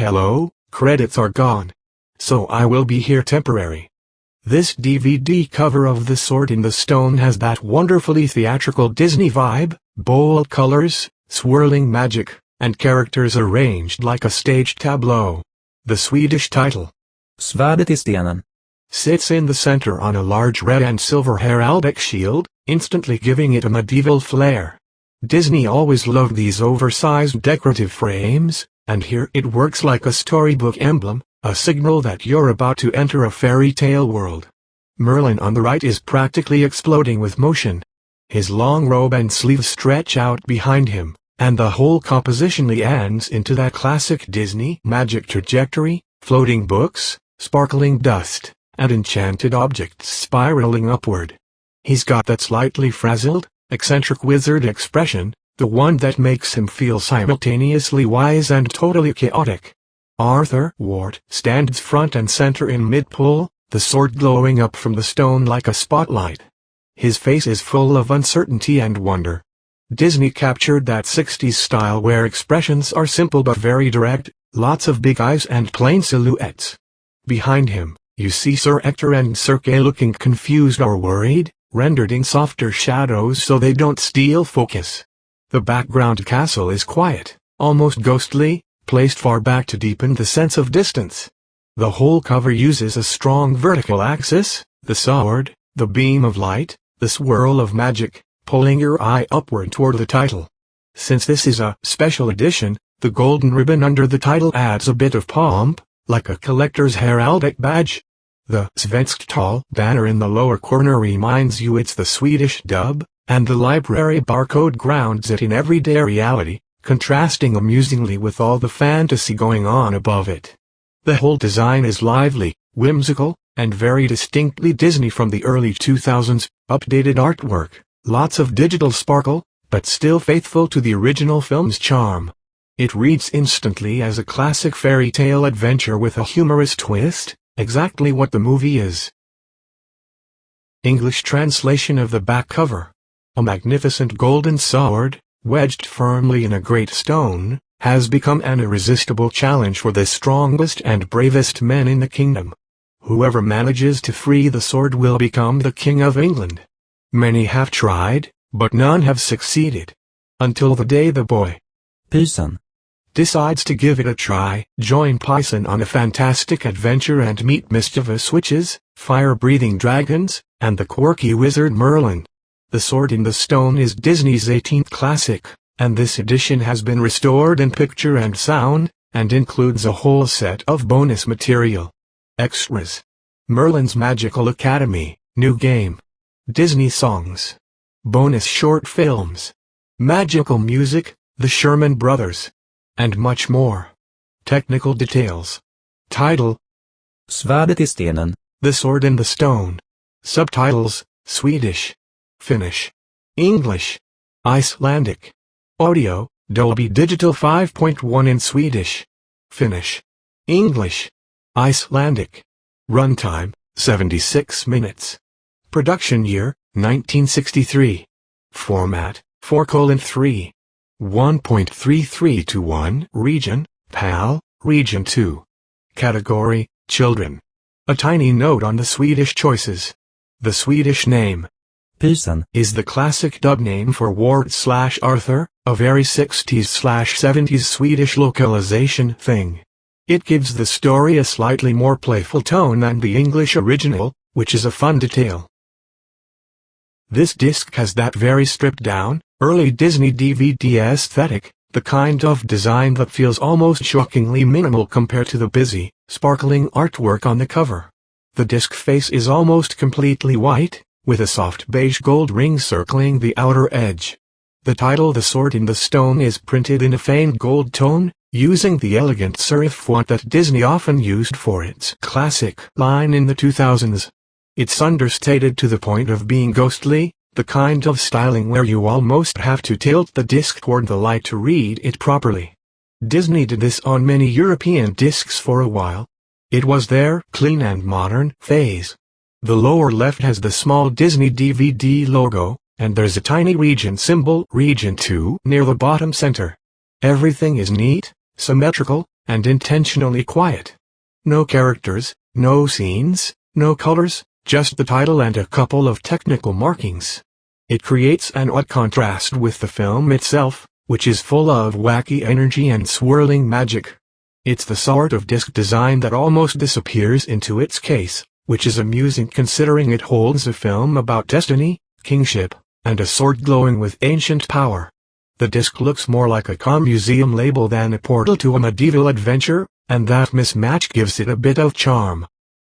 hello, credits are gone. So I will be here temporary. This DVD cover of The Sword in the Stone has that wonderfully theatrical Disney vibe, bold colors, swirling magic, and characters arranged like a stage tableau. The Swedish title, Svärdet i Stenen, sits in the center on a large red and silver heraldic shield, instantly giving it a medieval flair. Disney always loved these oversized decorative frames, and here it works like a storybook emblem, a signal that you're about to enter a fairy tale world. Merlin on the right is practically exploding with motion. His long robe and sleeves stretch out behind him, and the whole composition leans into that classic Disney magic trajectory, floating books, sparkling dust, and enchanted objects spiraling upward. He's got that slightly frazzled, eccentric wizard expression, the one that makes him feel simultaneously wise and totally chaotic. Arthur Ward stands front and center in mid-pull, the sword glowing up from the stone like a spotlight. His face is full of uncertainty and wonder. Disney captured that 60s style where expressions are simple but very direct, lots of big eyes and plain silhouettes. Behind him, you see Sir Ector and Sir Kay looking confused or worried, rendered in softer shadows so they don't steal focus. The background castle is quiet, almost ghostly, placed far back to deepen the sense of distance. The whole cover uses a strong vertical axis, the sword, the beam of light, the swirl of magic, pulling your eye upward toward the title. Since this is a special edition, the golden ribbon under the title adds a bit of pomp, like a collector's heraldic badge. The Svenskt banner in the lower corner reminds you it's the Swedish dub, and the library barcode grounds it in everyday reality, contrasting amusingly with all the fantasy going on above it. The whole design is lively, whimsical, and very distinctly Disney from the early 2000s, updated artwork, lots of digital sparkle, but still faithful to the original film's charm. It reads instantly as a classic fairy tale adventure with a humorous twist, exactly what the movie is. English translation of the back cover. A magnificent golden sword, wedged firmly in a great stone, has become an irresistible challenge for the strongest and bravest men in the kingdom. Whoever manages to free the sword will become the King of England. Many have tried, but none have succeeded. Until the day the boy, Pysen, decides to give it a try, join Pysen on a fantastic adventure and meet mischievous witches, fire-breathing dragons, and the quirky wizard Merlin. The Sword in the Stone is Disney's 18th classic, and this edition has been restored in picture and sound, and includes a whole set of bonus material. Extras. Merlin's Magical Academy, new game. Disney songs. Bonus short films. Magical music, the Sherman Brothers. And much more. Technical details. Title: Svärdet i Stenen, The Sword in the Stone. Subtitles: Swedish, Finnish, English, Icelandic. Audio: Dolby Digital 5.1 in Swedish, Finnish, English, Icelandic. Runtime: 76 minutes. Production year: 1963. Format: 4:3. 1.33 to 1. Region: PAL, Region 2. Category: Children. A tiny note on the Swedish choices. The Swedish name, Pysen, is the classic dub name for Ward/Arthur, a very 60s/70s Swedish localization thing. It gives the story a slightly more playful tone than the English original, which is a fun detail. This disc has that very stripped-down, early Disney DVD aesthetic, the kind of design that feels almost shockingly minimal compared to the busy, sparkling artwork on the cover. The disc face is almost completely white, with a soft beige gold ring circling the outer edge. The title The Sword in the Stone is printed in a faint gold tone, using the elegant serif font that Disney often used for its classic line in the 2000s. It's understated to the point of being ghostly, the kind of styling where you almost have to tilt the disc toward the light to read it properly. Disney did this on many European discs for a while. It was their clean and modern phase. The lower left has the small Disney DVD logo, and there's a tiny region symbol, Region 2, near the bottom center. Everything is neat, symmetrical, and intentionally quiet. No characters, no scenes, no colors, just the title and a couple of technical markings. It creates an odd contrast with the film itself, which is full of wacky energy and swirling magic. It's the sort of disc design that almost disappears into its case, which is amusing considering it holds a film about destiny, kingship, and a sword glowing with ancient power. The disc looks more like a museum label than a portal to a medieval adventure, and that mismatch gives it a bit of charm.